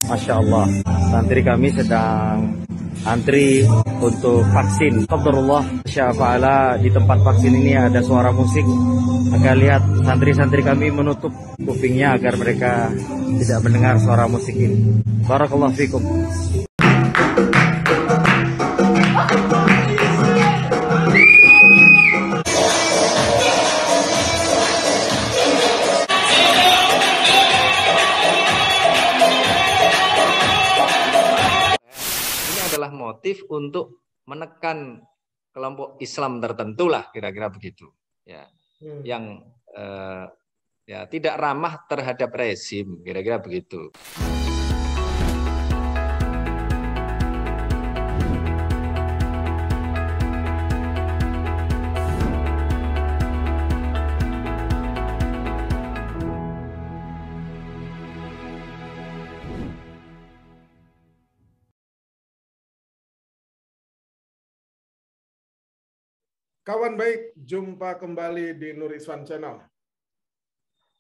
Masya Allah, santri kami sedang antri untuk vaksin. Qadarullah syafa'ala, di tempat vaksin ini ada suara musik. Maka lihat santri-santri kami menutup kupingnya agar mereka tidak mendengar suara musik ini. Barakallahu fikum. Adalah motif untuk menekan kelompok Islam tertentu lah, kira-kira begitu ya, yang ya tidak ramah terhadap rezim, kira-kira begitu. Kawan baik, jumpa kembali di Nur Iswan Channel.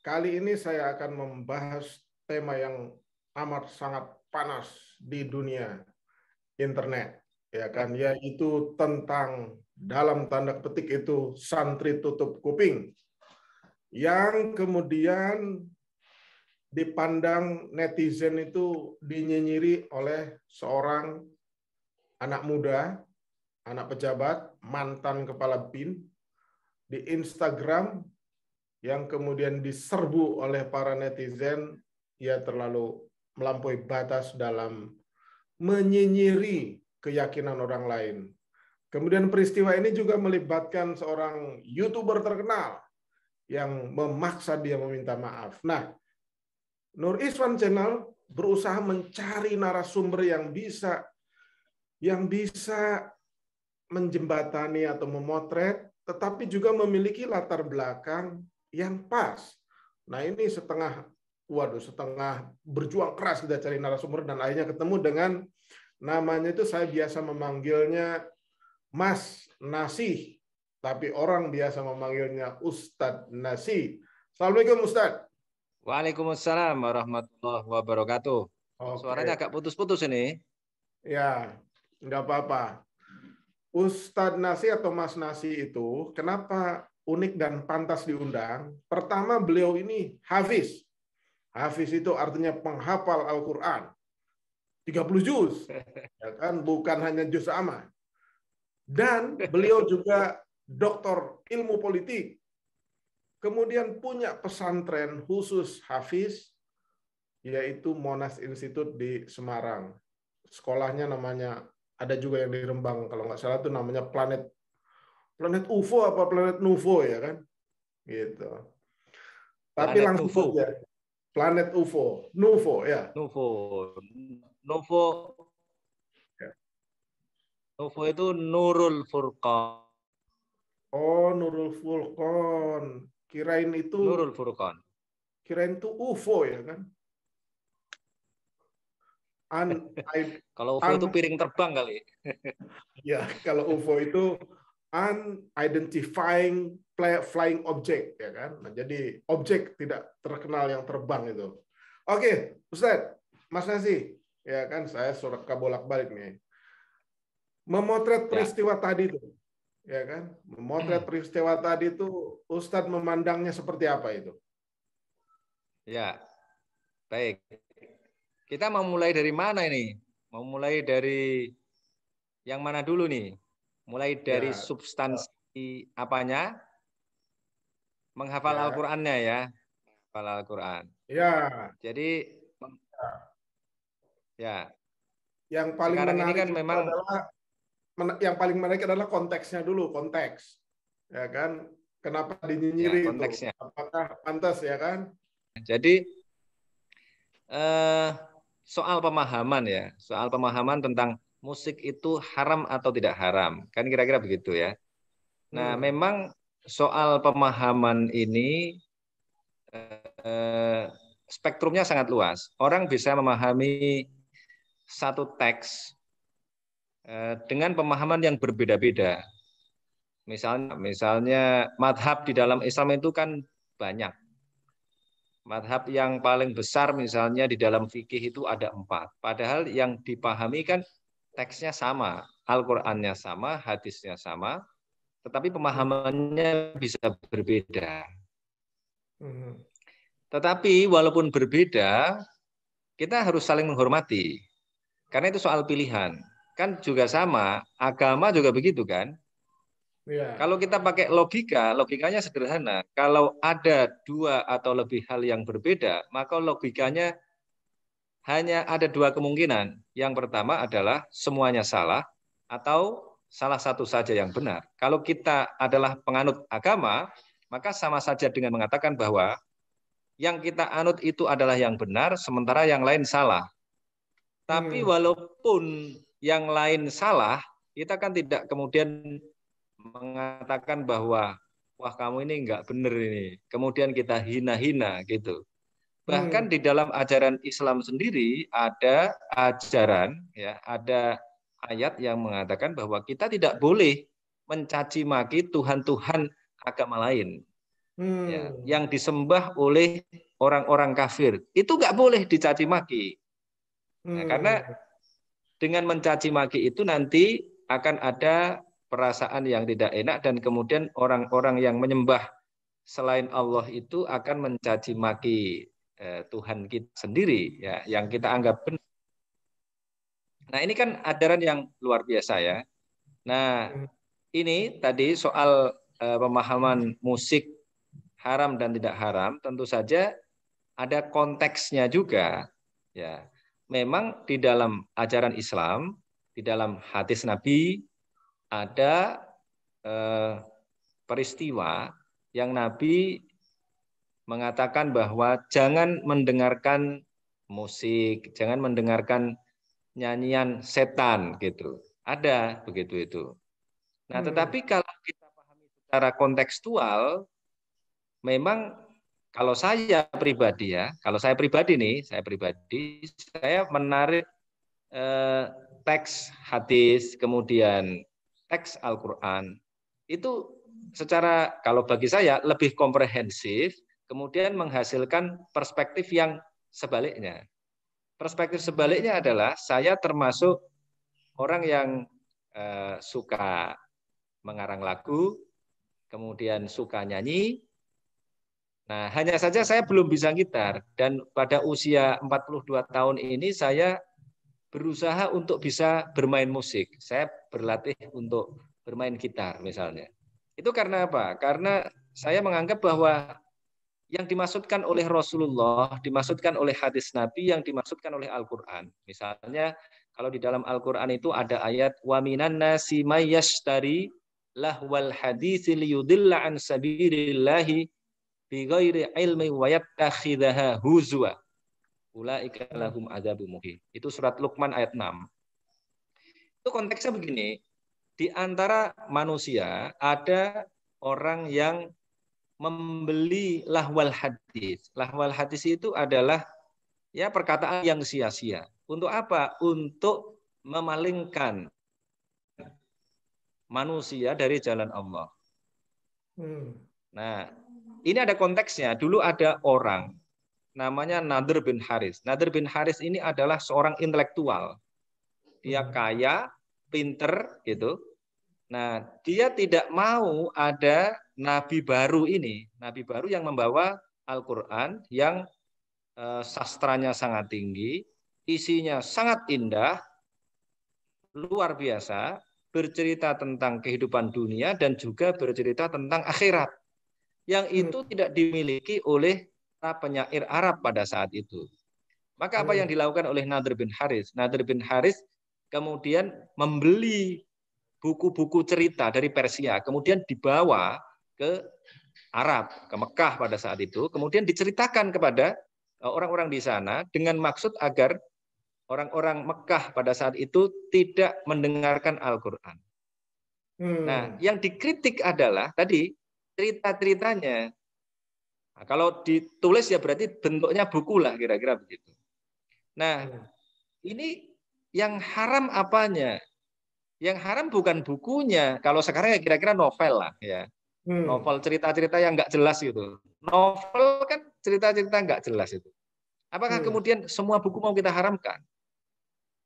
Kali ini saya akan membahas tema yang amat sangat panas di dunia internet, ya kan, yaitu tentang, dalam tanda petik itu, santri tutup kuping, yang kemudian dipandang netizen itu dinyinyiri oleh seorang anak muda, anak pejabat, mantan kepala BIN di Instagram, yang kemudian diserbu oleh para netizen, ia terlalu melampaui batas dalam menyinyiri keyakinan orang lain. Kemudian peristiwa ini juga melibatkan seorang YouTuber terkenal yang memaksa dia meminta maaf. Nah, Nur Iswan Channel berusaha mencari narasumber yang bisa menjembatani atau memotret, tetapi juga memiliki latar belakang yang pas. Nah, ini setengah berjuang keras kita cari narasumber, dan akhirnya ketemu dengan, namanya itu saya biasa memanggilnya Mas Nasi, tapi orang biasa memanggilnya Ustadz Nasi. Assalamualaikum Ustadz. Waalaikumsalam warahmatullahi wabarakatuh. Suaranya agak putus-putus ini. Ya, nggak apa-apa. Ustadz Nasi atau Mas Nasi itu kenapa unik dan pantas diundang? Pertama, beliau ini hafiz. Hafiz itu artinya penghafal Al-Quran. 30 juz. Ya kan? Bukan hanya juz amma. Dan beliau juga doktor ilmu politik. Kemudian punya pesantren khusus hafiz, yaitu Monas Institute di Semarang. Sekolahnya namanya, ada juga yang di Rembang, kalau nggak salah itu namanya Planet UFO apa Planet Nuvo, ya kan, gitu. Tapi Planet langsung Nuvo. saja, Planet UFO, Nuvo ya. Nuvo Ya. Nuvo itu Nurul Furqan. Oh, Nurul Furqan. Kirain itu UFO, ya kan? Kalau UFO itu piring terbang kali. Ya, kalau UFO itu unidentifying flying object, ya kan. Nah, jadi objek tidak terkenal yang terbang itu. Oke, Ustadz, Mas Nasi, ya kan, saya surat bolak-balik nih. Memotret peristiwa tadi itu, ya kan? Memotret peristiwa tadi itu, Ustadz memandangnya seperti apa itu? Ya, baik. Kita mau mulai dari mana ini? Mau mulai dari yang mana dulu nih? Mulai dari substansi apanya? Menghafal Al-Qur'annya ya. Menghafal Al-Qur'an. Ya. Jadi ya. Yang paling sekarang menarik ini kan memang adalah konteksnya dulu, konteks. Ya kan? Kenapa dinyinyiri konteksnya. Itu? Apakah pantas, ya kan? Jadi soal pemahaman ya, soal pemahaman tentang musik itu haram atau tidak haram, kan kira-kira begitu ya. Nah, memang soal pemahaman ini spektrumnya sangat luas. Orang bisa memahami satu teks dengan pemahaman yang berbeda-beda. Misalnya madhab di dalam Islam itu kan banyak. Madhab yang paling besar misalnya di dalam fikih itu ada 4. Padahal yang dipahami kan teksnya sama, Al-Qur'annya sama, hadisnya sama, tetapi pemahamannya bisa berbeda. Tetapi walaupun berbeda, kita harus saling menghormati. Karena itu soal pilihan. Kan juga sama, agama juga begitu kan? Ya. Kalau kita pakai logika, logikanya sederhana. Kalau ada 2 atau lebih hal yang berbeda, maka logikanya hanya ada 2 kemungkinan. Yang pertama adalah semuanya salah atau salah satu saja yang benar. Kalau kita adalah penganut agama, maka sama saja dengan mengatakan bahwa yang kita anut itu adalah yang benar, sementara yang lain salah. Tapi walaupun yang lain salah, kita kan tidak kemudian mengatakan bahwa wah kamu ini enggak benar ini. Kemudian kita hina-hina gitu. Bahkan di dalam ajaran Islam sendiri ada ajaran ya, ada ayat yang mengatakan bahwa kita tidak boleh mencaci maki Tuhan-Tuhan agama lain. Ya, yang disembah oleh orang-orang kafir. Itu enggak boleh dicaci maki. Nah, karena dengan mencaci maki itu nanti akan ada perasaan yang tidak enak dan kemudian orang-orang yang menyembah selain Allah itu akan mencaci maki Tuhan kita sendiri ya, yang kita anggap benar. Nah, ini kan ajaran yang luar biasa ya. Nah, ini tadi soal pemahaman musik haram dan tidak haram, tentu saja ada konteksnya juga ya. Memang di dalam ajaran Islam, di dalam hadis Nabi ada peristiwa yang Nabi mengatakan bahwa jangan mendengarkan musik, jangan mendengarkan nyanyian setan gitu. Ada begitu itu. Nah, tetapi kalau kita pahami secara kontekstual, memang kalau saya pribadi ya, kalau saya pribadi nih, saya menarik teks hadis, kemudian teks Al-Quran, itu secara kalau bagi saya lebih komprehensif, kemudian menghasilkan perspektif yang sebaliknya. Perspektif sebaliknya adalah saya termasuk orang yang suka mengarang lagu, kemudian suka nyanyi. Nah, hanya saja saya belum bisa gitar dan pada usia 42 tahun ini saya berusaha untuk bisa bermain musik. Saya berlatih untuk bermain gitar misalnya. Itu karena apa? Karena saya menganggap bahwa yang dimaksudkan oleh Rasulullah, dimaksudkan oleh hadis Nabi, yang dimaksudkan oleh Al-Quran. Misalnya kalau di dalam Al-Quran itu ada ayat wa minan nasi may yashtari lahwal hadits liyudilla an sabilillahi bighairi ilmi wa yattakhidhaha huzwa. Ulaika lahum adzabun muhin. Itu surat Luqman ayat 6. Itu konteksnya begini. Di antara manusia ada orang yang membeli lahwal hadis. Lahwal hadis itu adalah ya perkataan yang sia-sia. Untuk apa? Untuk memalingkan manusia dari jalan Allah. Nah, ini ada konteksnya. Dulu ada orang namanya Nadir bin Haris. Nadir bin Haris ini adalah seorang intelektual. Dia kaya, pinter gitu. Nah, dia tidak mau ada nabi baru ini, nabi baru yang membawa Al-Qur'an yang sastranya sangat tinggi, isinya sangat indah, luar biasa, bercerita tentang kehidupan dunia dan juga bercerita tentang akhirat. Yang itu tidak dimiliki oleh penyair Arab pada saat itu. Maka apa yang dilakukan oleh Nadir bin Haris? Nadir bin Haris kemudian membeli buku-buku cerita dari Persia, kemudian dibawa ke Arab, ke Mekah pada saat itu, kemudian diceritakan kepada orang-orang di sana dengan maksud agar orang-orang Mekah pada saat itu tidak mendengarkan Al-Quran. Nah, yang dikritik adalah tadi cerita-ceritanya. Nah, kalau ditulis ya berarti bentuknya buku lah kira-kira begitu. Nah, ini yang haram apanya? Yang haram bukan bukunya. Kalau sekarang ya kira-kira novel lah ya. Novel cerita-cerita yang nggak jelas gitu. Novel kan cerita-cerita nggak jelas itu. Apakah kemudian semua buku mau kita haramkan?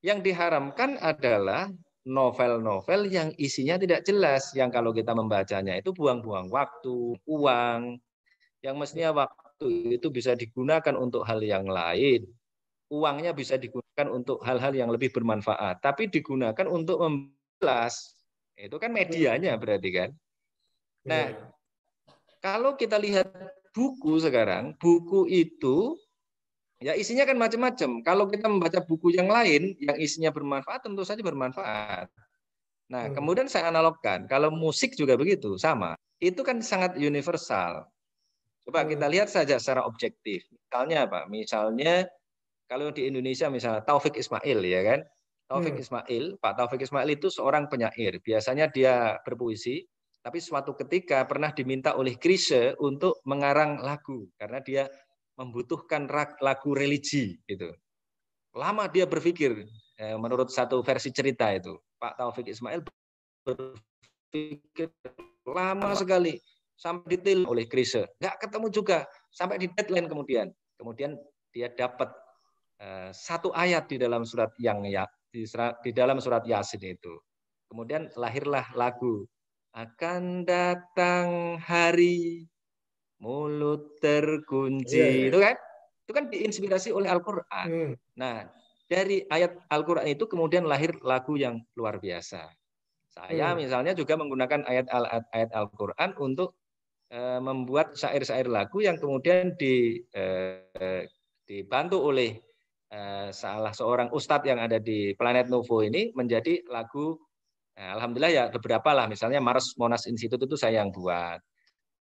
Yang diharamkan adalah novel-novel yang isinya tidak jelas, yang kalau kita membacanya itu buang-buang waktu, uang, yang mestinya waktu itu bisa digunakan untuk hal yang lain. Uangnya bisa digunakan untuk hal-hal yang lebih bermanfaat, tapi digunakan untuk membalas. Itu kan medianya berarti kan. Nah, kalau kita lihat buku sekarang, buku itu ya isinya kan macam-macam. Kalau kita membaca buku yang lain yang isinya bermanfaat, tentu saja bermanfaat. Nah, kemudian saya analogkan, kalau musik juga begitu, sama. Itu kan sangat universal. Coba kita lihat saja secara objektif. Misalnya apa? Misalnya kalau di Indonesia misalnya Taufik Ismail ya kan. Taufik Ismail, Pak Taufik Ismail itu seorang penyair. Biasanya dia berpuisi, tapi suatu ketika pernah diminta oleh Chrisye untuk mengarang lagu karena dia membutuhkan lagu religi gitu. Lama dia berpikir, menurut satu versi cerita itu, Pak Taufik Ismail berpikir lama sekali sampai detail oleh Chrisye, nggak ketemu juga sampai di deadline kemudian dia dapat satu ayat di dalam surat di dalam surat Yasin itu. Kemudian lahirlah lagu akan datang hari mulut terkunci, itu kan diinspirasi oleh Al-Quran. Nah, dari ayat Al-Quran itu kemudian lahir lagu yang luar biasa. Saya misalnya juga menggunakan ayat Al-Quran untuk membuat syair-syair lagu yang kemudian dibantu oleh salah seorang ustadz yang ada di Planet Novo ini menjadi lagu. Alhamdulillah ya beberapa lah, misalnya Mars Monash Institute itu saya yang buat.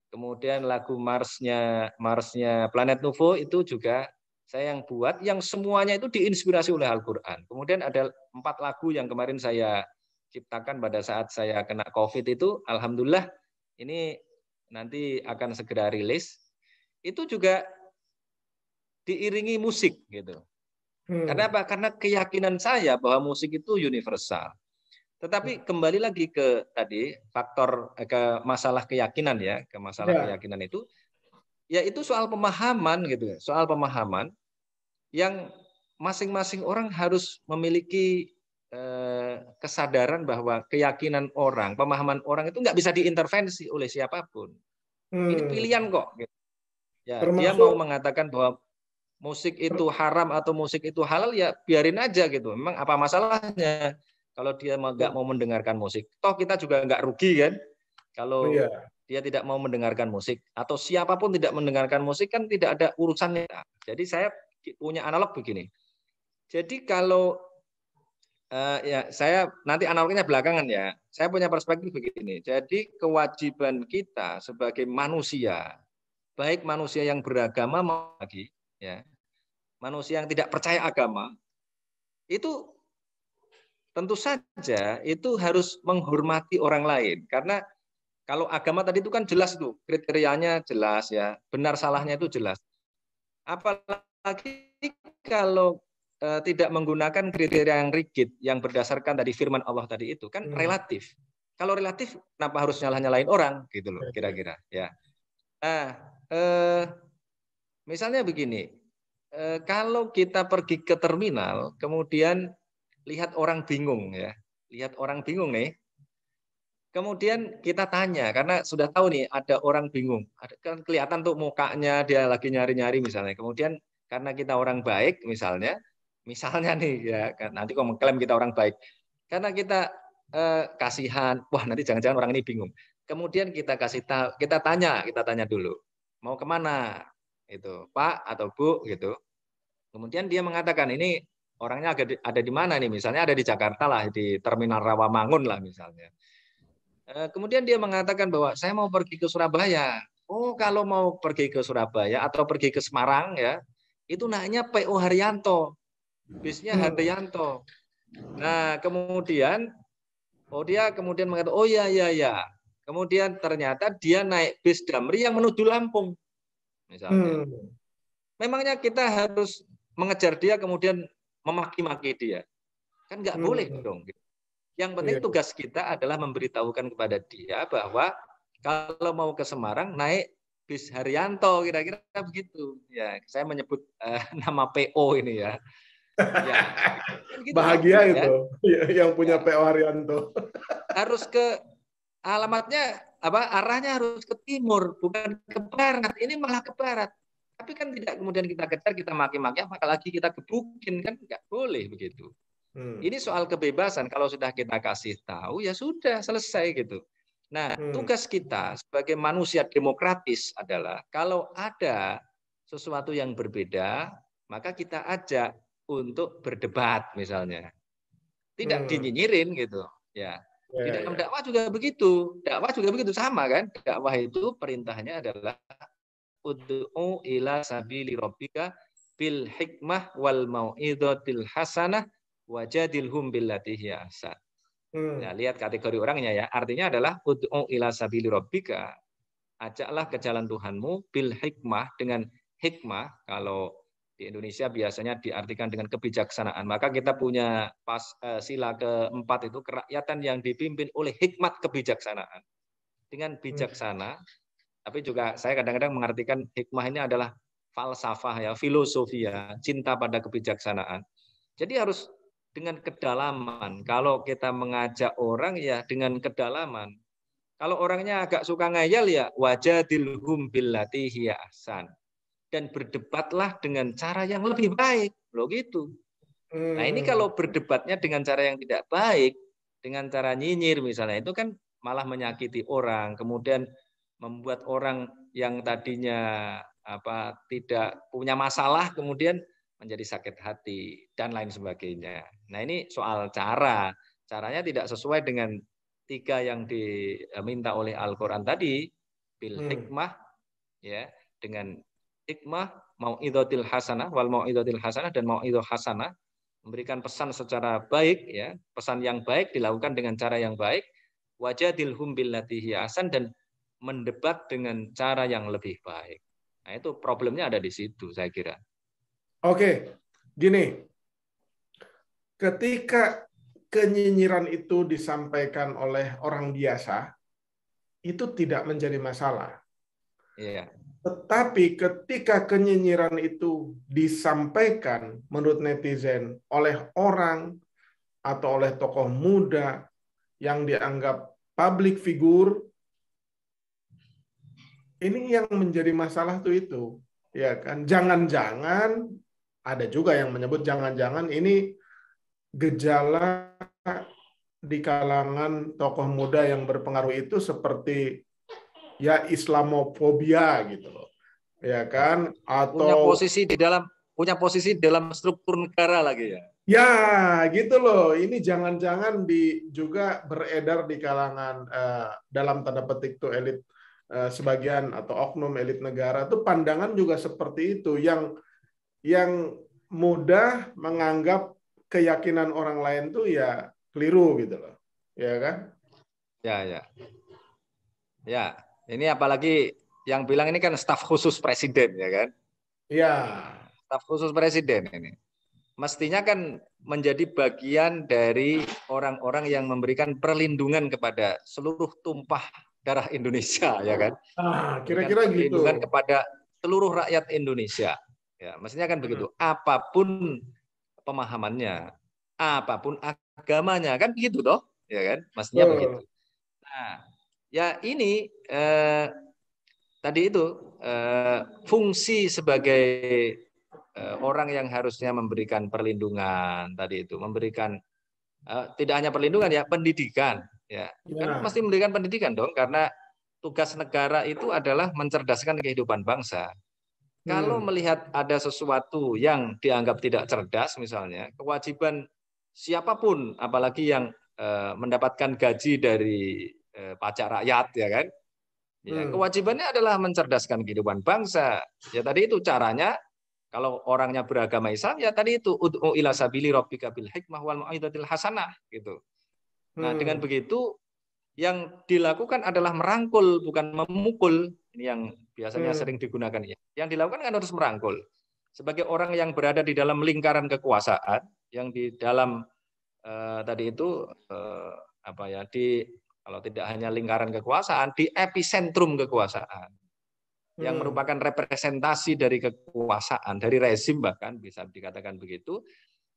Kemudian lagu Marsnya Planet Novo itu juga saya yang buat, yang semuanya itu diinspirasi oleh Al-Quran. Kemudian ada 4 lagu yang kemarin saya ciptakan pada saat saya kena COVID itu, alhamdulillah ini nanti akan segera rilis. Itu juga diiringi musik gitu. Karena apa? Karena keyakinan saya bahwa musik itu universal. Tetapi kembali lagi ke tadi faktor ke masalah keyakinan ya, ke masalah keyakinan itu, ya itu soal pemahaman gitu, soal pemahaman yang masing-masing orang harus memiliki kesadaran bahwa keyakinan orang, pemahaman orang itu nggak bisa diintervensi oleh siapapun. Ini pilihan kok. Gitu. Ya, dia mau mengatakan bahwa musik itu haram atau musik itu halal, ya biarin aja gitu. Memang apa masalahnya? Kalau dia nggak mau mendengarkan musik, toh kita juga nggak rugi kan? Kalau dia tidak mau mendengarkan musik atau siapapun tidak mendengarkan musik kan tidak ada urusannya. Jadi saya punya analog begini. Jadi kalau ya saya nanti analognya belakangan ya. Saya punya perspektif begini. Jadi kewajiban kita sebagai manusia, baik manusia yang beragama lagi, ya, manusia yang tidak percaya agama, itu tentu saja itu harus menghormati orang lain, karena kalau agama tadi itu kan jelas tuh kriterianya jelas ya, benar salahnya itu jelas. Apalagi kalau tidak menggunakan kriteria yang rigid yang berdasarkan dari firman Allah tadi itu kan relatif. Kalau relatif kenapa harus nyalain orang gitu loh kira-kira ya. Nah, misalnya begini, kalau kita pergi ke terminal kemudian lihat orang bingung ya, lihat orang bingung nih. Kemudian kita tanya karena sudah tahu nih ada orang bingung, kan kelihatan tuh mukanya dia lagi nyari-nyari misalnya. Kemudian karena kita orang baik misalnya nih ya, nanti kok mengklaim kita orang baik, karena kita kasihan, wah nanti jangan-jangan orang ini bingung. Kemudian kita kasih tahu, kita tanya dulu, mau kemana? Itu Pak atau Bu gitu. Kemudian dia mengatakan ini orangnya ada di mana nih? Misalnya ada di Jakarta lah, di Terminal Rawamangun lah misalnya. Kemudian dia mengatakan bahwa saya mau pergi ke Surabaya. Oh, kalau mau pergi ke Surabaya atau pergi ke Semarang ya, itu naiknya PO Haryanto. Bisnya Haryanto. Nah, kemudian dia kemudian mengatakan, oh ya. Kemudian ternyata dia naik bis Damri yang menuju Lampung. Misalnya. Memangnya kita harus mengejar dia kemudian memaki-maki dia? Kan nggak boleh dong. Yang penting tugas kita adalah memberitahukan kepada dia bahwa kalau mau ke Semarang naik Bis Haryanto, kira-kira begitu. Ya, saya menyebut nama PO ini ya. Ya, kan gitu, Bahagia ya. itu yang punya Ya. PO Haryanto. Harus ke alamatnya arahnya harus ke timur, bukan ke barat. Ini malah ke barat. Tapi kan tidak kemudian kita kejar, kita maki-maki, apalagi kita gebukin, kan nggak boleh begitu. Ini soal kebebasan. Kalau sudah kita kasih tahu, ya sudah selesai gitu. Nah, tugas kita sebagai manusia demokratis adalah kalau ada sesuatu yang berbeda, maka kita ajak untuk berdebat misalnya. Tidak dinyinyirin gitu. Ya. Di dalam dakwah juga begitu. Dakwah juga begitu, sama kan? Dakwah itu perintahnya adalah ud'u ila sabili rabbika bil hikmah wal mau'izatil hasanah wajadilhum billati hiya ahsan. Nah, lihat kategori orangnya ya. Artinya adalah ud'u ila sabili rabbika. Ajaklah ke jalan Tuhanmu bil hikmah, dengan hikmah. Kalau di Indonesia biasanya diartikan dengan kebijaksanaan. Maka kita punya sila keempat itu, kerakyatan yang dipimpin oleh hikmat kebijaksanaan. Dengan bijaksana, tapi juga saya kadang-kadang mengartikan hikmah ini adalah falsafah ya, filosofi ya, cinta pada kebijaksanaan. Jadi harus dengan kedalaman. Kalau kita mengajak orang ya dengan kedalaman. Kalau orangnya agak suka ngayal ya wajadilhum billati hiya ahsan. Dan berdebatlah dengan cara yang lebih baik. Loh gitu. Nah, ini kalau berdebatnya dengan cara yang tidak baik, dengan cara nyinyir misalnya, itu kan malah menyakiti orang, kemudian membuat orang yang tadinya tidak punya masalah kemudian menjadi sakit hati dan lain sebagainya. Nah, ini soal cara. Caranya tidak sesuai dengan 3 yang diminta oleh Al-Qur'an tadi, bil hikmah ya, dengan hikmah, mau'izatil hasanah wal mau'izatil hasanah, dan mau'izah hasanah, memberikan pesan secara baik ya, pesan yang baik dilakukan dengan cara yang baik, wajadilhum billati hiya ahsan, dan mendebat dengan cara yang lebih baik. Nah, itu problemnya ada di situ saya kira. Oke, gini. Ketika kenyinyiran itu disampaikan oleh orang biasa, itu tidak menjadi masalah. Iya. Tetapi ketika kenyinyiran itu disampaikan menurut netizen oleh orang atau oleh tokoh muda yang dianggap public figure, ini yang menjadi masalah tuh itu, ya kan? Jangan-jangan ada juga yang menyebut jangan-jangan ini gejala di kalangan tokoh muda yang berpengaruh itu seperti ya Islamofobia gitu loh, ya kan? Atau punya posisi dalam struktur negara lagi ya. ya gitu loh. Ini jangan-jangan juga beredar di kalangan dalam tanda petik tuh elit sebagian atau oknum elit negara tuh pandangan juga seperti itu, yang mudah menganggap keyakinan orang lain tuh ya keliru gitu loh, ya kan? Ya. Ini apalagi yang bilang ini kan staf khusus presiden ya kan? Ya. Staf khusus presiden ini. Mestinya kan menjadi bagian dari orang-orang yang memberikan perlindungan kepada seluruh tumpah darah Indonesia ya kan? Kira-kira gitu. Perlindungan kepada seluruh rakyat Indonesia. Ya, mestinya kan begitu. Apapun pemahamannya, apapun agamanya, kan begitu toh, ya kan? Mestinya begitu. Nah, ya ini tadi itu fungsi sebagai orang yang harusnya memberikan perlindungan tadi itu, memberikan tidak hanya perlindungan ya, pendidikan ya. Kan mesti memberikan pendidikan dong, karena tugas negara itu adalah mencerdaskan kehidupan bangsa. Kalau melihat ada sesuatu yang dianggap tidak cerdas misalnya, kewajiban siapapun, apalagi yang mendapatkan gaji dari pajak rakyat ya kan, ya, kewajibannya adalah mencerdaskan kehidupan bangsa. Ya tadi itu caranya, kalau orangnya beragama Islam ya tadi itu ud'u ila sabili rabbika bil hikmah wal mau'izatil hasanah gitu. Nah, dengan begitu yang dilakukan adalah merangkul, bukan memukul. Ini yang biasanya sering digunakan ya. Yang dilakukan kan harus merangkul. Sebagai orang yang berada di dalam lingkaran kekuasaan, yang di dalam tadi itu kalau tidak hanya lingkaran kekuasaan, di epicentrum kekuasaan. yang merupakan representasi dari kekuasaan, dari rezim bahkan bisa dikatakan begitu.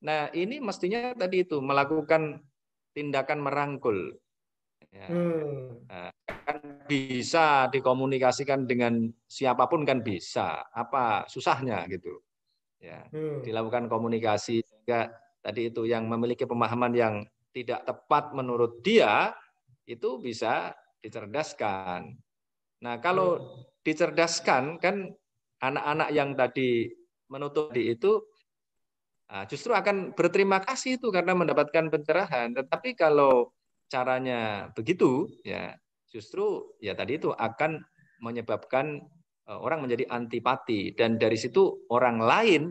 Nah, ini mestinya tadi itu melakukan tindakan merangkul. Ya. Kan bisa dikomunikasikan dengan siapapun kan bisa. Apa susahnya gitu. Ya. Dilakukan komunikasi sehingga tadi itu yang memiliki pemahaman yang tidak tepat menurut dia itu bisa dicerdaskan. Nah, kalau dicerdaskan kan anak-anak yang tadi menutup itu justru akan berterima kasih itu karena mendapatkan pencerahan. Tetapi kalau caranya begitu, ya justru ya tadi itu akan menyebabkan orang menjadi antipati dan dari situ orang lain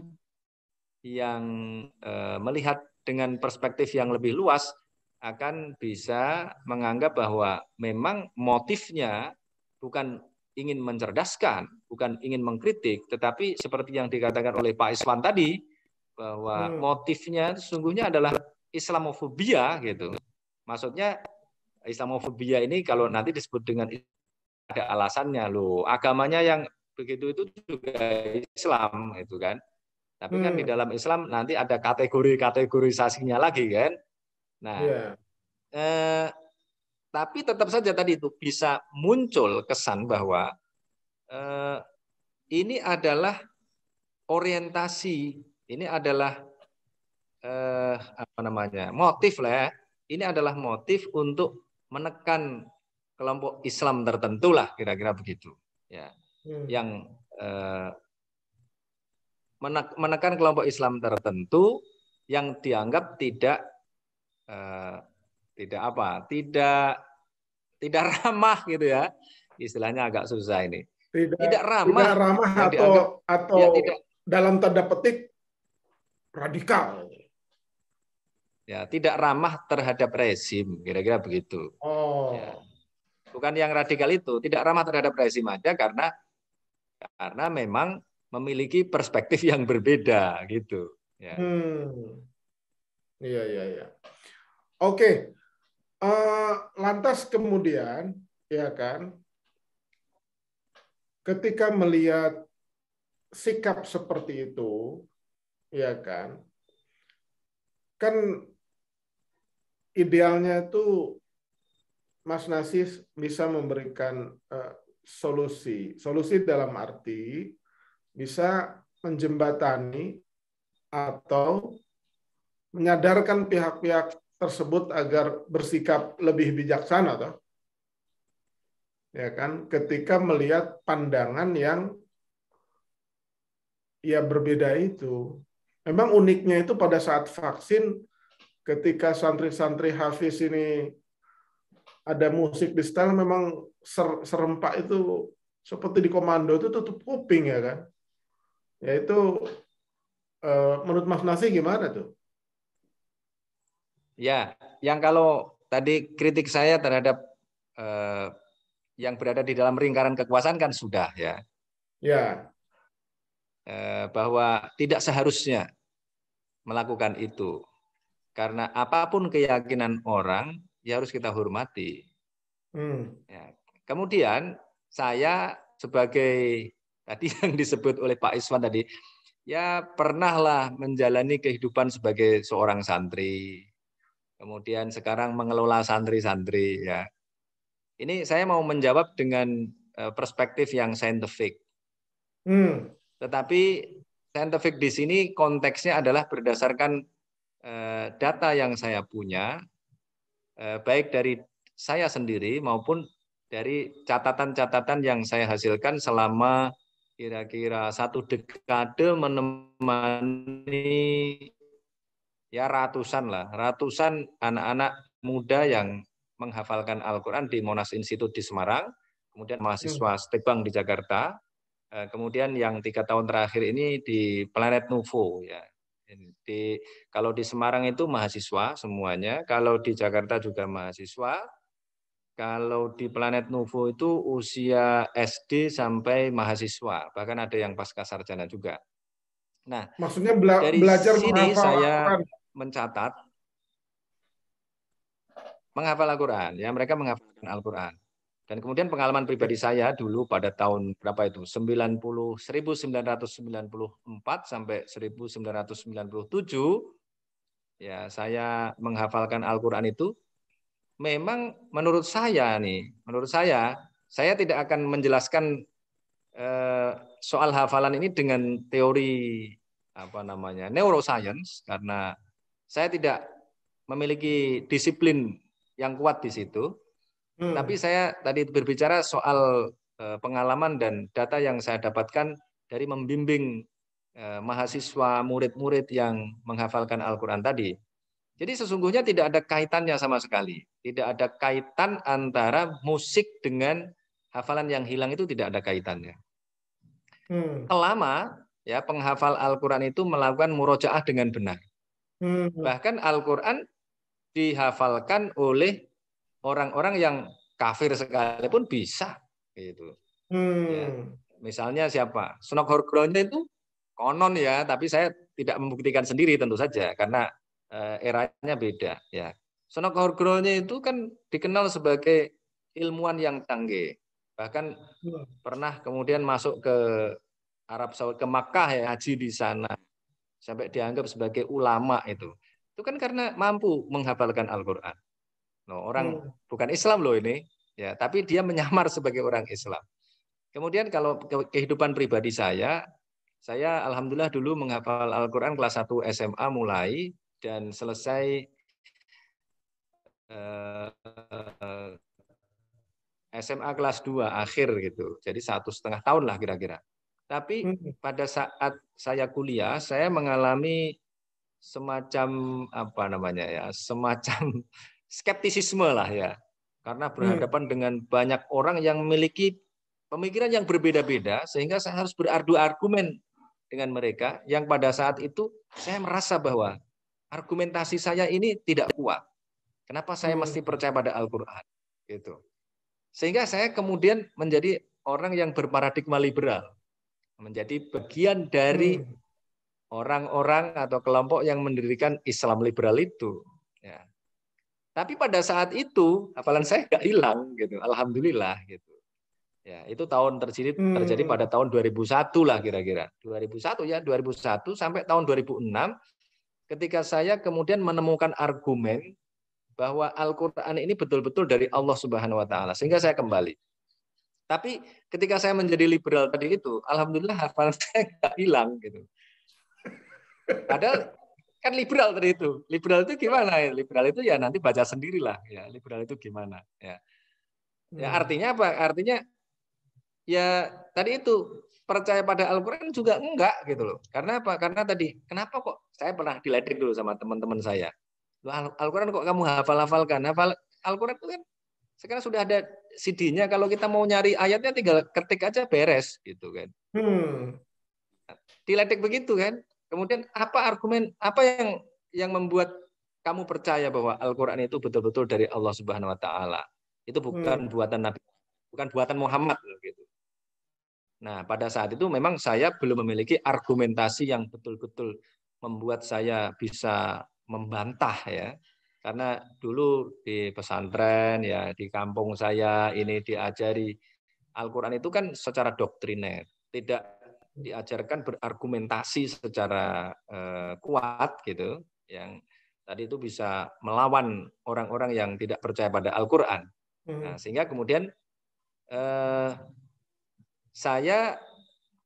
yang melihat dengan perspektif yang lebih luas akan bisa menganggap bahwa memang motifnya bukan ingin mencerdaskan, bukan ingin mengkritik, tetapi seperti yang dikatakan oleh Pak Iswan tadi, bahwa motifnya sesungguhnya adalah Islamofobia gitu. Maksudnya Islamofobia ini kalau nanti disebut dengan ada alasannya loh, agamanya yang begitu itu juga Islam itu kan. Tapi kan di dalam Islam nanti ada kategorisasinya lagi kan. Nah, tapi tetap saja tadi itu bisa muncul kesan bahwa ini adalah orientasi, ini adalah motif lah ya. Ini adalah motif untuk menekan kelompok Islam tertentu lah kira-kira begitu. Ya, yang menekan kelompok Islam tertentu yang dianggap tidak ramah gitu ya, istilahnya agak susah ini. Tidak ramah yang dianggap, atau ya, tidak, dalam tanda petik radikal. Ya, tidak ramah terhadap rezim, kira-kira begitu. Ya. Bukan yang radikal itu, tidak ramah terhadap rezim aja karena memang memiliki perspektif yang berbeda gitu. Ya. Iya. Oke. Lantas kemudian, ya kan, ketika melihat sikap seperti itu, ya kan idealnya itu Mas Nasis bisa memberikan solusi dalam arti bisa menjembatani atau menyadarkan pihak-pihak tersebut agar bersikap lebih bijaksana, toh? Ya kan, ketika melihat pandangan yang ya berbeda itu. Memang uniknya itu pada saat vaksin, ketika santri-santri Hafiz ini ada musik di setel, memang serempak itu seperti di komando itu tutup kuping ya kan. Ya itu menurut Mas Nasi gimana tuh? Ya, yang kalau tadi kritik saya terhadap yang berada di dalam lingkaran kekuasaan kan sudah ya. Ya. Bahwa tidak seharusnya melakukan itu. Karena apapun keyakinan orang, ya harus kita hormati. Ya. Kemudian saya sebagai tadi yang disebut oleh Pak Iswan tadi, ya pernahlah menjalani kehidupan sebagai seorang santri. Kemudian sekarang mengelola santri-santri ya. Ini saya mau menjawab dengan perspektif yang saintifik. Tetapi saintifik di sini konteksnya adalah berdasarkan data yang saya punya, baik dari saya sendiri maupun dari catatan-catatan yang saya hasilkan selama kira-kira 1 dekade menemani ya ratusan anak-anak muda yang menghafalkan Al-Quran di Monas Institute di Semarang, kemudian mahasiswa Stekbang di Jakarta, kemudian yang 3 tahun terakhir ini di Planet Nuvo ya. Kalau di Semarang itu mahasiswa semuanya, kalau di Jakarta juga mahasiswa, kalau di Planet Nuvo itu usia SD sampai mahasiswa, bahkan ada yang pasca sarjana juga. Nah, maksudnya dari belajar sini saya Al-Quran. menghafal Al-Quran, ya mereka menghafalkan Al-Quran. Dan kemudian pengalaman pribadi saya dulu pada tahun berapa itu? 1994 sampai 1997 ya saya menghafalkan Al-Qur'an itu memang menurut saya saya tidak akan menjelaskan soal hafalan ini dengan teori neuroscience karena saya tidak memiliki disiplin yang kuat di situ. Tapi saya tadi berbicara soal pengalaman dan data yang saya dapatkan dari membimbing mahasiswa, murid-murid yang menghafalkan Al-Quran tadi. Jadi sesungguhnya tidak ada kaitannya sama sekali. Tidak ada kaitan antara musik dengan hafalan yang hilang, itu tidak ada kaitannya. Selama ya penghafal Al-Quran itu melakukan murojaah dengan benar. Bahkan Al-Quran dihafalkan oleh orang-orang yang kafir sekalipun bisa gitu. Ya. Misalnya siapa? Sunok Horgronya itu konon ya, tapi saya tidak membuktikan sendiri tentu saja karena eranya beda ya. Sunok Horgronya itu kan dikenal sebagai ilmuwan yang canggih. Bahkan pernah kemudian masuk ke Arab Saudi, ke Makkah ya, haji di sana. Sampai dianggap sebagai ulama itu. Itu kan karena mampu menghafalkan Al-Qur'an. Orang bukan Islam loh ini, ya, tapi dia menyamar sebagai orang Islam. Kemudian kalau kehidupan pribadi saya alhamdulillah dulu menghafal Al-Qur'an kelas 1 SMA mulai dan selesai SMA kelas 2 akhir gitu. Jadi 1,5 tahun lah kira-kira. Tapi pada saat saya kuliah, saya mengalami semacam semacam skeptisisme lah ya, karena berhadapan dengan banyak orang yang memiliki pemikiran yang berbeda-beda, sehingga saya harus beradu argumen dengan mereka yang pada saat itu saya merasa bahwa argumentasi saya ini tidak kuat. Kenapa saya mesti percaya pada Al-Quran? Gitu. Sehingga saya kemudian menjadi orang yang berparadigma liberal, menjadi bagian dari orang-orang atau kelompok yang mendirikan Islam liberal itu. Ya. Tapi pada saat itu hafalan saya nggak hilang gitu, alhamdulillah gitu. Ya, itu terjadi pada tahun 2001 lah kira-kira. 2001 sampai tahun 2006 ketika saya kemudian menemukan argumen bahwa Al-Qur'an ini betul-betul dari Allah Subhanahu wa taala, sehingga saya kembali. Tapi ketika saya menjadi liberal tadi itu, alhamdulillah hafalan saya nggak hilang gitu. Padahal kan liberal tadi itu. Liberal itu gimana? Liberal itu ya nanti baca sendirilah ya. Liberal itu gimana? Ya. Ya artinya apa? Artinya ya tadi itu percaya pada Al-Qur'an juga enggak gitu loh. Karena apa? Karena tadi kenapa kok saya pernah diledek dulu sama teman-teman saya. Al-Qur'an kok kamu hafal-hafalkan? Hafal Al-Qur'an itu kan sekarang sudah ada CD-nya, kalau kita mau nyari ayatnya tinggal ketik aja beres gitu kan. Diledek begitu kan. Kemudian apa argumen, apa yang membuat kamu percaya bahwa Al-Qur'an itu betul-betul dari Allah Subhanahu wa taala? Itu bukan buatan Nabi, bukan buatan Muhammad gitu. Nah, pada saat itu memang saya belum memiliki argumentasi yang betul-betul membuat saya bisa membantah ya. Karena dulu di pesantren ya, di kampung saya ini diajari Al-Qur'an itu kan secara doktriner, tidak diajarkan berargumentasi secara kuat gitu, yang tadi itu bisa melawan orang-orang yang tidak percaya pada Al-Qur'an. Nah, sehingga kemudian saya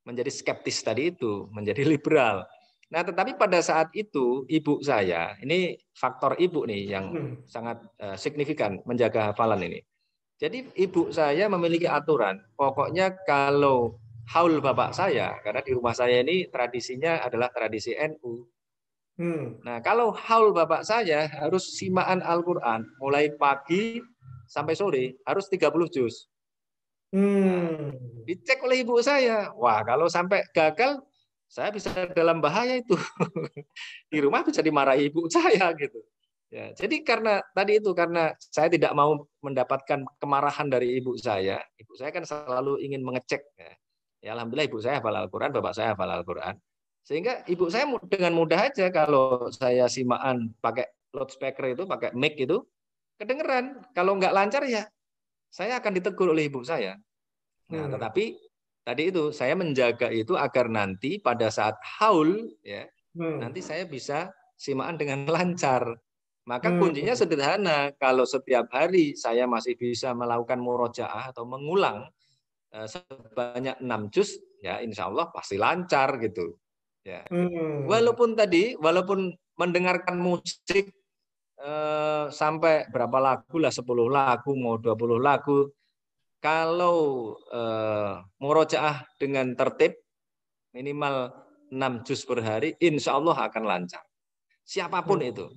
menjadi skeptis tadi itu, menjadi liberal. Nah, tetapi pada saat itu ibu saya, ini faktor ibu nih yang sangat signifikan menjaga hafalan ini. Jadi ibu saya memiliki aturan, pokoknya kalau haul bapak saya, karena di rumah saya ini tradisinya adalah tradisi NU. Nah, kalau haul bapak saya harus simaan Al-Qur'an mulai pagi sampai sore harus 30 juz. Nah, dicek oleh ibu saya. Wah, kalau sampai gagal saya bisa dalam bahaya itu. Di rumah bisa dimarahi ibu saya gitu. Ya, jadi karena saya tidak mau mendapatkan kemarahan dari ibu saya kan selalu ingin mengecek. Ya, alhamdulillah ibu saya hafal Al-Qur'an, bapak saya hafal Al-Qur'an. Sehingga ibu saya dengan mudah aja kalau saya simaan pakai loudspeaker itu, pakai mic itu, kedengeran. Kalau nggak lancar ya saya akan ditegur oleh ibu saya. Nah, tetapi tadi itu saya menjaga itu agar nanti pada saat haul ya, nanti saya bisa simaan dengan lancar. Maka kuncinya sederhana, kalau setiap hari saya masih bisa melakukan murojaah atau mengulang sebanyak 6 juz, ya insya Allah pasti lancar gitu. Ya. Walaupun mendengarkan musik sampai berapa lagu lah, 10 lagu, mau 20 lagu, kalau murojaah dengan tertib minimal 6 juz per hari, insya Allah akan lancar. Siapapun itu.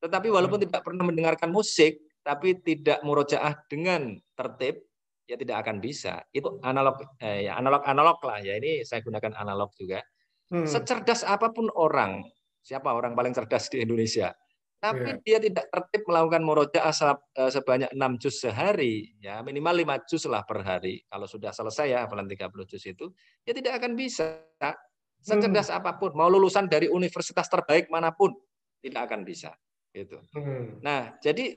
Tetapi walaupun tidak pernah mendengarkan musik, tapi tidak murojaah dengan tertib, ya tidak akan bisa. Itu analog lah ya. Ini saya gunakan analog juga. Secerdas apapun orang, siapa orang paling cerdas di Indonesia, tapi dia tidak tertib melakukan murojaah sebanyak 6 juz sehari, ya minimal 5 juz lah per hari. Kalau sudah selesai ya hafalan 30 juz itu, ya tidak akan bisa. Secerdas apapun, mau lulusan dari universitas terbaik manapun, tidak akan bisa. Gitu. Nah, jadi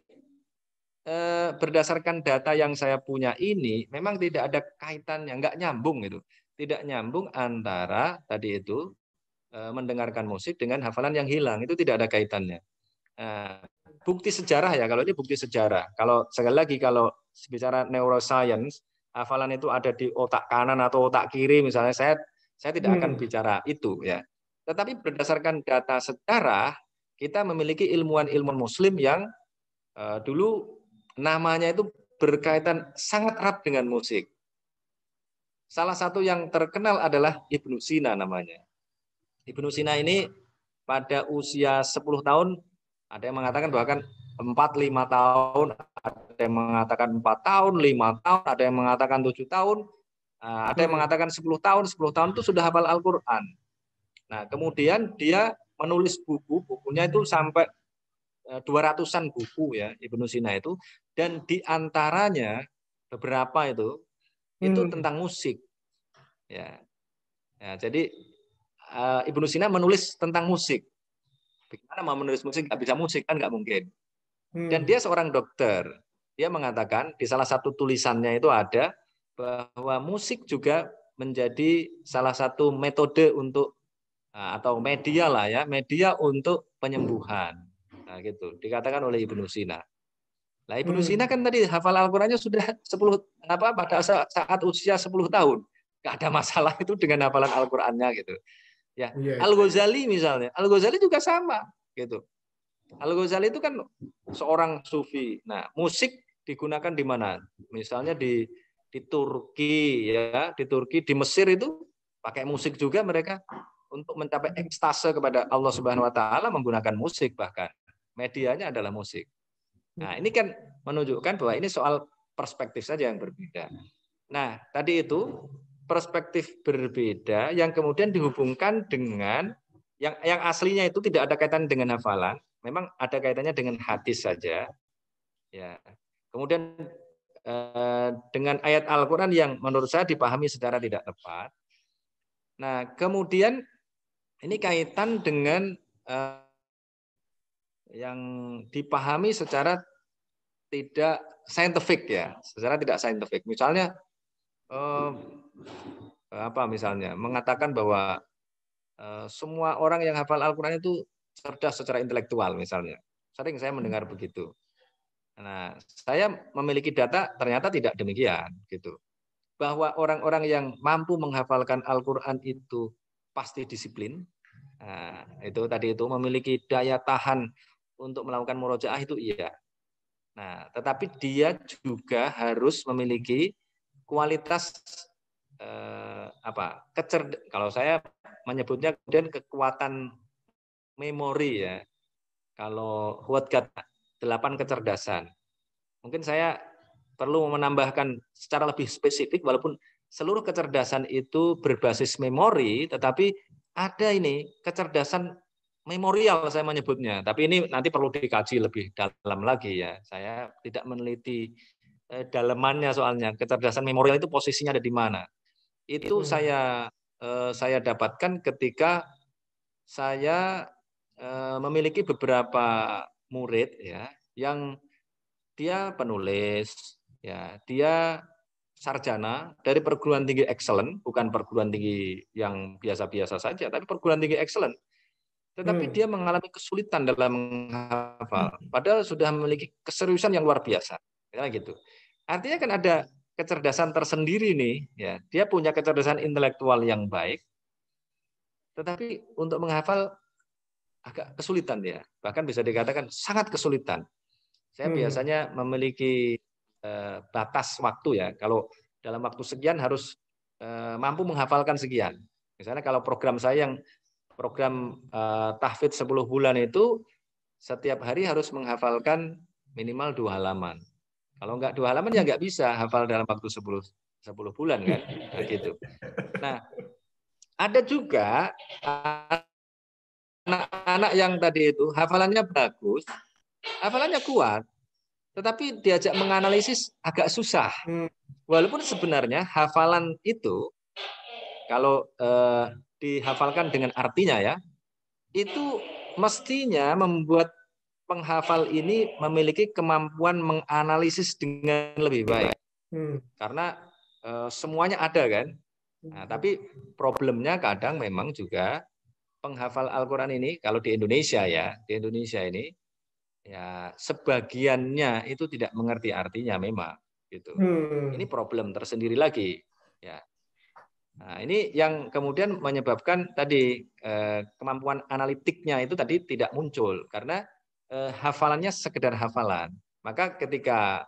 berdasarkan data yang saya punya ini, memang tidak ada kaitannya, nggak nyambung itu, tidak nyambung antara tadi itu mendengarkan musik dengan hafalan yang hilang, itu tidak ada kaitannya. Bukti sejarah ya, kalau ini bukti sejarah. Kalau sekali lagi kalau bicara neuroscience, hafalan itu ada di otak kanan atau otak kiri, misalnya saya tidak akan bicara itu ya. Tetapi berdasarkan data sejarah, kita memiliki ilmuwan-ilmuwan muslim yang dulu namanya itu berkaitan sangat erat dengan musik. Salah satu yang terkenal adalah Ibnu Sina namanya. Ibnu Sina ini pada usia 10 tahun, ada yang mengatakan bahkan 4-5 tahun, ada yang mengatakan 4 tahun, 5 tahun, ada yang mengatakan 7 tahun, ada yang mengatakan 10 tahun, 10 tahun itu sudah hafal Al-Quran. Nah, kemudian dia menulis bukunya itu sampai 200-an buku ya Ibnu Sina itu, dan diantaranya beberapa itu tentang musik ya. Jadi Ibnu Sina menulis tentang musik. Bagaimana mau menulis musik nggak bisa musik kan nggak mungkin. Dan dia seorang dokter. Dia mengatakan di salah satu tulisannya itu ada bahwa musik juga menjadi salah satu metode untuk atau media lah ya, media untuk penyembuhan. Nah, gitu. Dikatakan oleh Ibnu Sina. Nah, Ibnu Sina kan tadi hafal Al-Qur'annya sudah 10 pada saat usia 10 tahun. Enggak ada masalah itu dengan hafalan Al-Qur'annya gitu. Ya. Al-Ghazali misalnya. Al-Ghazali juga sama gitu. Al-Ghazali itu kan seorang sufi. Nah, musik digunakan di mana? Misalnya di Turki ya, di Turki, di Mesir itu pakai musik juga mereka. Untuk mencapai ekstase kepada Allah Subhanahu wa taala menggunakan musik, bahkan medianya adalah musik. Nah, ini kan menunjukkan bahwa ini soal perspektif saja yang berbeda. Nah, tadi itu perspektif berbeda yang kemudian dihubungkan dengan yang aslinya itu tidak ada kaitan dengan hafalan, memang ada kaitannya dengan hadis saja. Ya. Kemudian dengan ayat Al-Qur'an yang menurut saya dipahami secara tidak tepat. Nah, kemudian ini kaitan dengan yang dipahami secara tidak saintifik ya, secara tidak saintifik. Misalnya misalnya mengatakan bahwa semua orang yang hafal Al-Qur'an itu cerdas secara intelektual misalnya. Sering saya mendengar begitu. Nah, saya memiliki data ternyata tidak demikian gitu. Bahwa orang-orang yang mampu menghafalkan Al-Qur'an itu pasti disiplin. Nah, itu tadi itu memiliki daya tahan untuk melakukan murojaah itu iya. Nah, tetapi dia juga harus memiliki kualitas kalau saya menyebutnya kemudian kekuatan memori ya. Kalau Huat kata 8 kecerdasan. Mungkin saya perlu menambahkan secara lebih spesifik walaupun seluruh kecerdasan itu berbasis memori, tetapi ada ini kecerdasan memorial saya menyebutnya. Tapi ini nanti perlu dikaji lebih dalam lagi ya. Saya tidak meneliti dalamannya soalnya. Kecerdasan memorial itu posisinya ada di mana. Itu saya dapatkan ketika saya memiliki beberapa murid ya yang dia penulis, ya dia sarjana dari perguruan tinggi excellent, bukan perguruan tinggi yang biasa-biasa saja, tapi perguruan tinggi excellent. Tetapi dia mengalami kesulitan dalam menghafal, padahal sudah memiliki keseriusan yang luar biasa. Ya, gitu. Artinya kan ada kecerdasan tersendiri nih, ya. Dia punya kecerdasan intelektual yang baik, tetapi untuk menghafal agak kesulitan dia. Bahkan bisa dikatakan sangat kesulitan. Saya biasanya memiliki batas waktu ya. Kalau dalam waktu sekian harus mampu menghafalkan sekian. Misalnya kalau program saya yang program tahfidz 10 bulan itu setiap hari harus menghafalkan minimal 2 halaman. Kalau enggak 2 halaman ya enggak bisa hafal dalam waktu 10 bulan kan. Nah, gitu. Nah, ada juga anak-anak yang tadi itu hafalannya bagus, hafalannya kuat, tetapi diajak menganalisis agak susah. Walaupun sebenarnya hafalan itu kalau dihafalkan dengan artinya ya, itu mestinya membuat penghafal ini memiliki kemampuan menganalisis dengan lebih baik. Karena semuanya ada kan. Nah, tapi problemnya kadang memang juga penghafal Al-Quran ini, kalau di Indonesia ya, di Indonesia ini, ya sebagiannya itu tidak mengerti artinya memang. Gitu. Ini problem tersendiri lagi. Ya. Nah, ini yang kemudian menyebabkan tadi kemampuan analitiknya itu tadi tidak muncul karena hafalannya sekedar hafalan. Maka ketika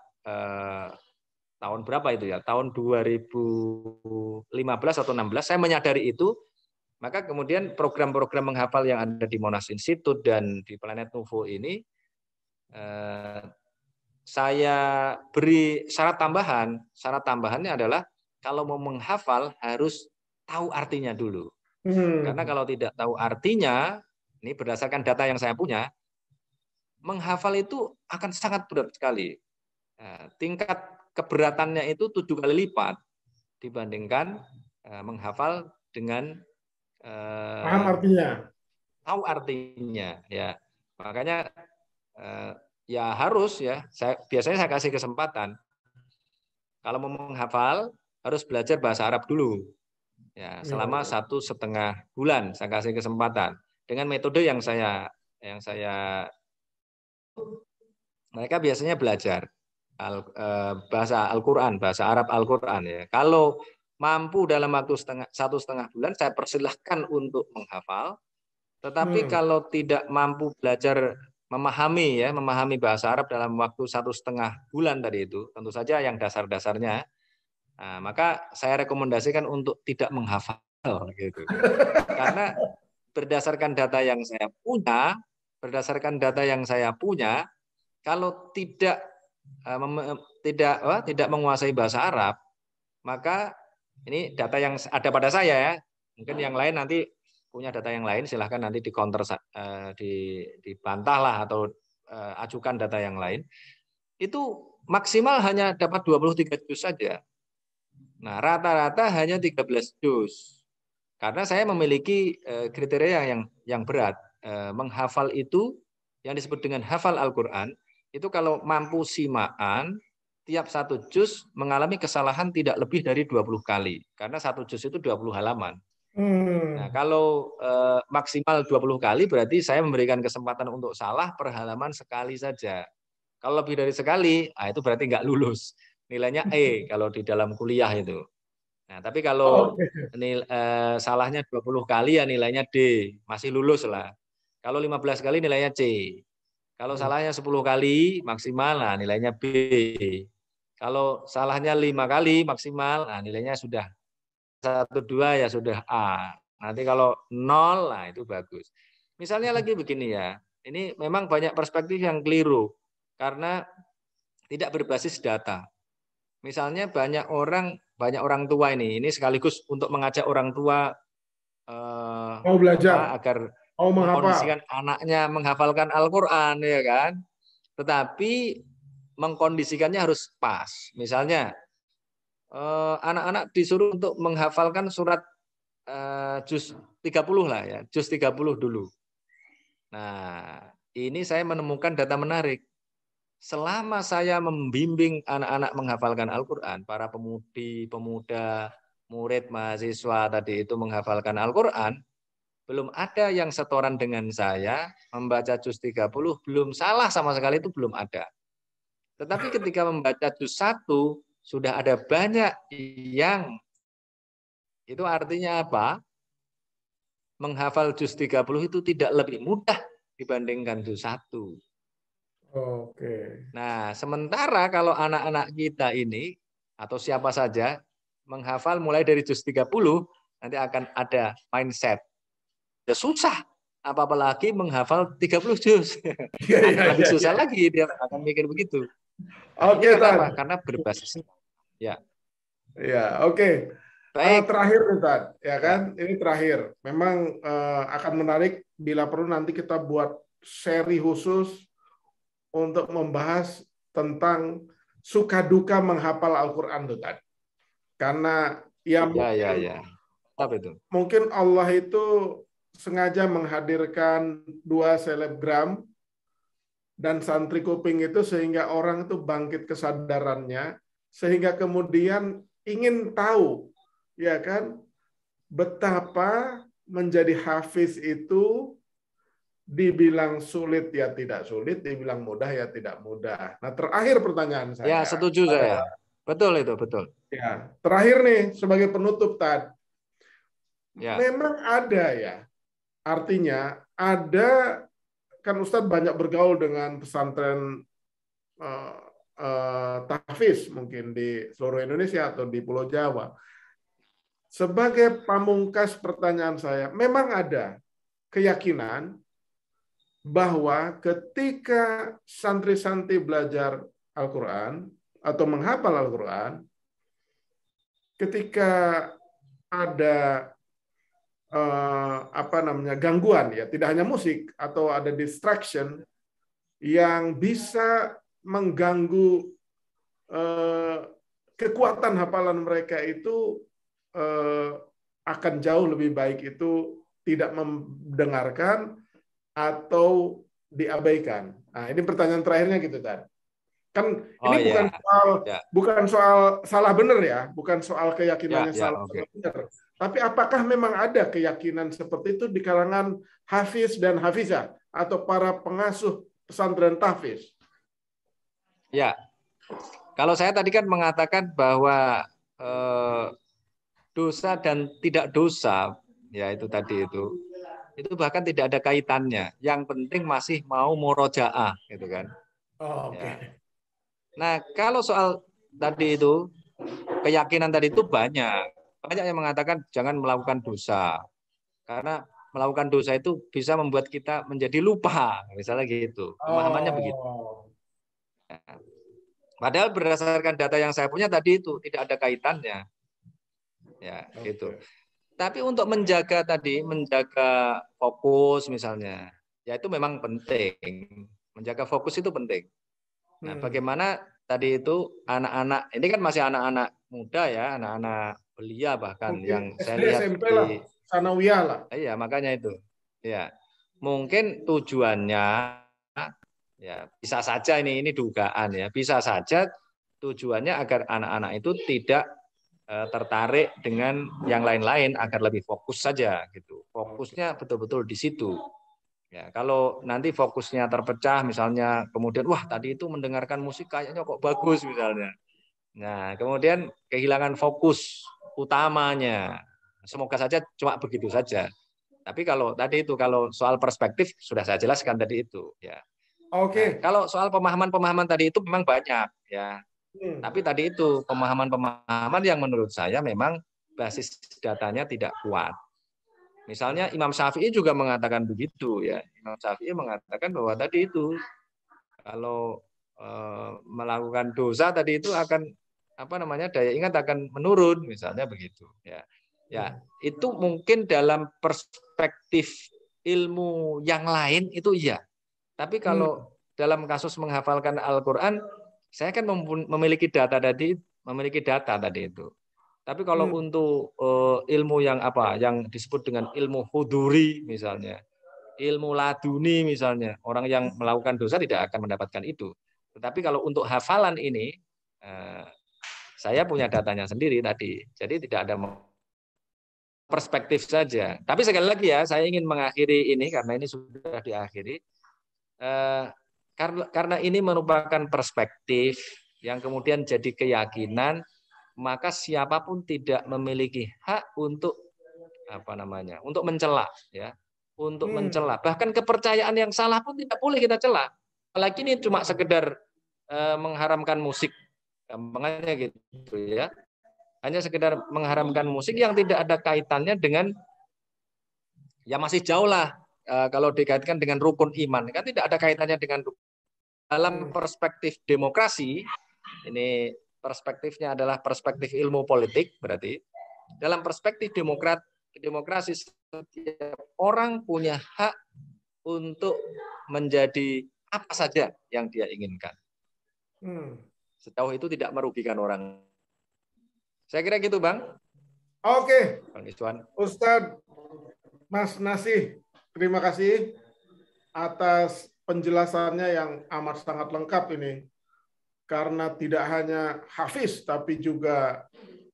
tahun berapa itu ya? Tahun 2015 atau 16 saya menyadari itu, maka kemudian program-program menghafal yang ada di Monash Institute dan di Planet Nuvo ini saya beri syarat tambahan. Syarat tambahannya adalah kalau mau menghafal harus tahu artinya dulu. Karena kalau tidak tahu artinya, ini berdasarkan data yang saya punya, menghafal itu akan sangat berat sekali. Nah, tingkat keberatannya itu 7 kali lipat dibandingkan menghafal dengan paham artinya. Tahu artinya, ya. Makanya ya harus ya. Biasanya saya kasih kesempatan. Kalau mau menghafal harus belajar bahasa Arab dulu. Ya, selama 1,5 bulan saya kasih kesempatan dengan metode yang saya mereka biasanya belajar bahasa Al-Quran, bahasa Arab Al-Quran ya. Kalau mampu dalam waktu 1,5 bulan, saya persilahkan untuk menghafal. Tetapi kalau tidak mampu belajar memahami bahasa Arab dalam waktu 1,5 bulan tadi itu, tentu saja yang dasar-dasarnya, nah, maka saya rekomendasikan untuk tidak menghafal gitu. Karena berdasarkan data yang saya punya, kalau tidak menguasai bahasa Arab, maka ini data yang ada pada saya ya. Mungkin yang lain nanti punya data yang lain, silahkan nanti di counter, dibantah lah atau ajukan data yang lain. Itu maksimal hanya dapat 23 juz saja. Nah, rata-rata hanya 13 juz. Karena saya memiliki kriteria yang berat. Menghafal itu yang disebut dengan hafal Al-Quran, itu kalau mampu simaan, tiap 1 juz mengalami kesalahan tidak lebih dari 20 kali. Karena 1 juz itu 20 halaman. Nah, kalau maksimal 20 kali berarti saya memberikan kesempatan untuk salah per halaman sekali saja. Kalau lebih dari sekali, itu berarti nggak lulus. Nilainya E kalau di dalam kuliah itu. Nah, tapi kalau salahnya 20 kali ya nilainya D, masih lulus lah. Kalau 15 kali nilainya C. Kalau salahnya 10 kali maksimal, nah nilainya B. Kalau salahnya 5 kali maksimal, nah nilainya sudah 1, 2 ya sudah A. Nanti kalau 0, nah itu bagus. Misalnya lagi begini ya, ini memang banyak perspektif yang keliru karena tidak berbasis data. Misalnya banyak orang tua ini sekaligus untuk mengajak orang tua mau belajar agar mau mengkondisikan anaknya menghafalkan Al-Quran ya kan. Tetapi mengkondisikannya harus pas. Misalnya anak-anak disuruh untuk menghafalkan surat juz 30 lah ya, juz 30 dulu. Nah, ini saya menemukan data menarik. selama saya membimbing anak-anak menghafalkan Al-Quran, para pemudi, pemuda, murid, mahasiswa tadi itu menghafalkan Al-Quran, belum ada yang setoran dengan saya membaca juz 30, belum salah sama sekali, itu belum ada. Tetapi ketika membaca juz 1, sudah ada banyak yang, itu artinya apa? Menghafal juz 30 itu tidak lebih mudah dibandingkan juz 1. Oke. Nah, sementara kalau anak-anak kita ini, atau siapa saja, menghafal mulai dari juz 30, nanti akan ada mindset. Ya susah, apalagi menghafal 30 juz. Iya, iya, Lebih iya, susah iya. lagi, dia akan mikir begitu. Nah, ini Oke, kenapa? Tan. Karena berbasis. Ya, Ya, oke. baik. Terakhir nih, Tan. Ya kan? Ya, Ini terakhir. Memang akan menarik bila perlu nanti kita buat seri khusus untuk membahas tentang suka duka menghafal Al-Quran tuh, Tan. Karena ya ya. Apa itu? mungkin Allah itu sengaja menghadirkan dua selebgram dan santri kuping itu sehingga orang itu bangkit kesadarannya, sehingga kemudian ingin tahu, ya kan, betapa menjadi hafiz itu dibilang sulit ya tidak sulit, dibilang mudah ya tidak mudah. Nah, terakhir pertanyaan Ya, saya setuju saya. adalah, Betul itu, betul. ya, terakhir nih sebagai penutup, Tad, Ya, memang ada ya, artinya ada, kan Ustadz banyak bergaul dengan pesantren eh, tahfiz mungkin di seluruh Indonesia atau di Pulau Jawa. Sebagai pamungkas pertanyaan saya, memang ada keyakinan bahwa ketika santri-santri belajar Al-Quran atau menghafal Al-Quran, ketika ada gangguan, ya tidak hanya musik atau ada distraction yang bisa mengganggu kekuatan hafalan mereka itu, akan jauh lebih baik itu tidak mendengarkan atau diabaikan. Nah, ini pertanyaan terakhirnya gitu, Tan. Kan ini ya, ya, bukan soal salah benar ya, bukan soal keyakinannya salah oke. benar. Tapi apakah memang ada keyakinan seperti itu di kalangan hafiz dan hafizah atau para pengasuh pesantren tahfiz? Ya, kalau saya tadi kan mengatakan bahwa dosa dan tidak dosa, ya itu tadi itu bahkan tidak ada kaitannya. Yang penting masih mau murojaah, gitu kan. Oh, oke. Ya. Nah, kalau soal tadi itu keyakinan tadi itu banyak yang mengatakan jangan melakukan dosa, karena melakukan dosa itu bisa membuat kita menjadi lupa, misalnya gitu. Pemahamannya begitu. Oh. Ya. Padahal berdasarkan data yang saya punya tadi itu tidak ada kaitannya, ya gitu. Tapi untuk menjaga fokus misalnya, ya itu memang penting. Menjaga fokus itu penting. Nah, bagaimana tadi itu anak-anak, ini kan masih anak-anak muda ya, anak-anak belia bahkan Mungkin yang saya SD, lihat SMP di lah, sanawiyah lah. Iya, makanya itu. Ya. Mungkin tujuannya ya bisa saja ini dugaan ya, bisa saja tujuannya agar anak-anak itu tidak tertarik dengan yang lain-lain, agar lebih fokus saja gitu. Fokusnya betul-betul di situ. Ya, kalau nanti fokusnya terpecah misalnya, kemudian wah tadi itu mendengarkan musik kayaknya kok bagus misalnya. Nah, kemudian kehilangan fokus utamanya. Semoga saja cuma begitu saja. Tapi kalau tadi itu kalau soal perspektif sudah saya jelaskan tadi itu ya. Nah, Oke. kalau soal pemahaman-pemahaman tadi itu memang banyak ya. Tapi tadi itu pemahaman-pemahaman yang menurut saya memang basis datanya tidak kuat. Misalnya Imam Syafi'i juga mengatakan begitu ya. Imam Syafi'i mengatakan bahwa tadi itu kalau melakukan dosa tadi itu akan daya ingat akan menurun misalnya begitu ya. Ya, itu mungkin dalam perspektif ilmu yang lain itu iya. Tapi kalau dalam kasus menghafalkan Al-Qur'an, saya kan memiliki data tadi itu. Tapi kalau untuk ilmu yang yang disebut dengan ilmu huduri misalnya, ilmu laduni misalnya, orang yang melakukan dosa tidak akan mendapatkan itu. Tetapi kalau untuk hafalan ini, saya punya datanya sendiri tadi. Jadi tidak ada perspektif saja. Tapi sekali lagi ya, saya ingin mengakhiri ini karena ini sudah diakhiri. Karena ini merupakan perspektif yang kemudian jadi keyakinan, maka siapapun tidak memiliki hak untuk untuk mencela, ya, untuk mencela. Bahkan kepercayaan yang salah pun tidak boleh kita cela. Apalagi ini cuma sekedar mengharamkan musik, gampangnya gitu ya. Hanya sekedar mengharamkan musik yang tidak ada kaitannya dengan, ya masih jauh lah kalau dikaitkan dengan rukun iman, kan tidak ada kaitannya dengan rukun. Dalam perspektif demokrasi, ini perspektifnya adalah perspektif ilmu politik, berarti dalam perspektif demokrasi setiap orang punya hak untuk menjadi apa saja yang dia inginkan. Sejauh itu tidak merugikan orang. Saya kira gitu, Bang. Oke. Bang Iswan. Ustadz Mas Nasih, terima kasih atas penjelasannya yang amat sangat lengkap ini. Karena tidak hanya hafiz, tapi juga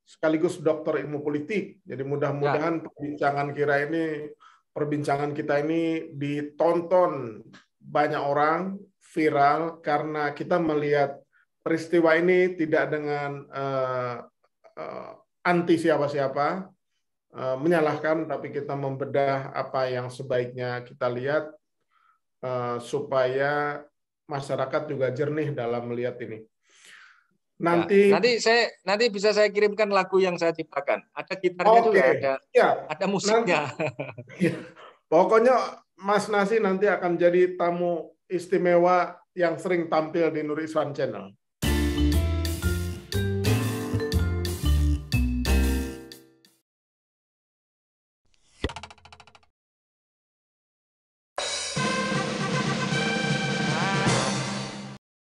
sekaligus dokter ilmu politik. Jadi mudah-mudahan perbincangan kita ini ditonton banyak orang, viral, karena kita melihat peristiwa ini tidak dengan anti siapa-siapa, menyalahkan, tapi kita membedah apa yang sebaiknya kita lihat supaya masyarakat juga jernih dalam melihat ini. Nanti bisa saya kirimkan lagu yang saya ciptakan. Ada gitarnya juga, ada musiknya. Pokoknya Mas Nasi nanti akan jadi tamu istimewa yang sering tampil di Nur Iswan Channel.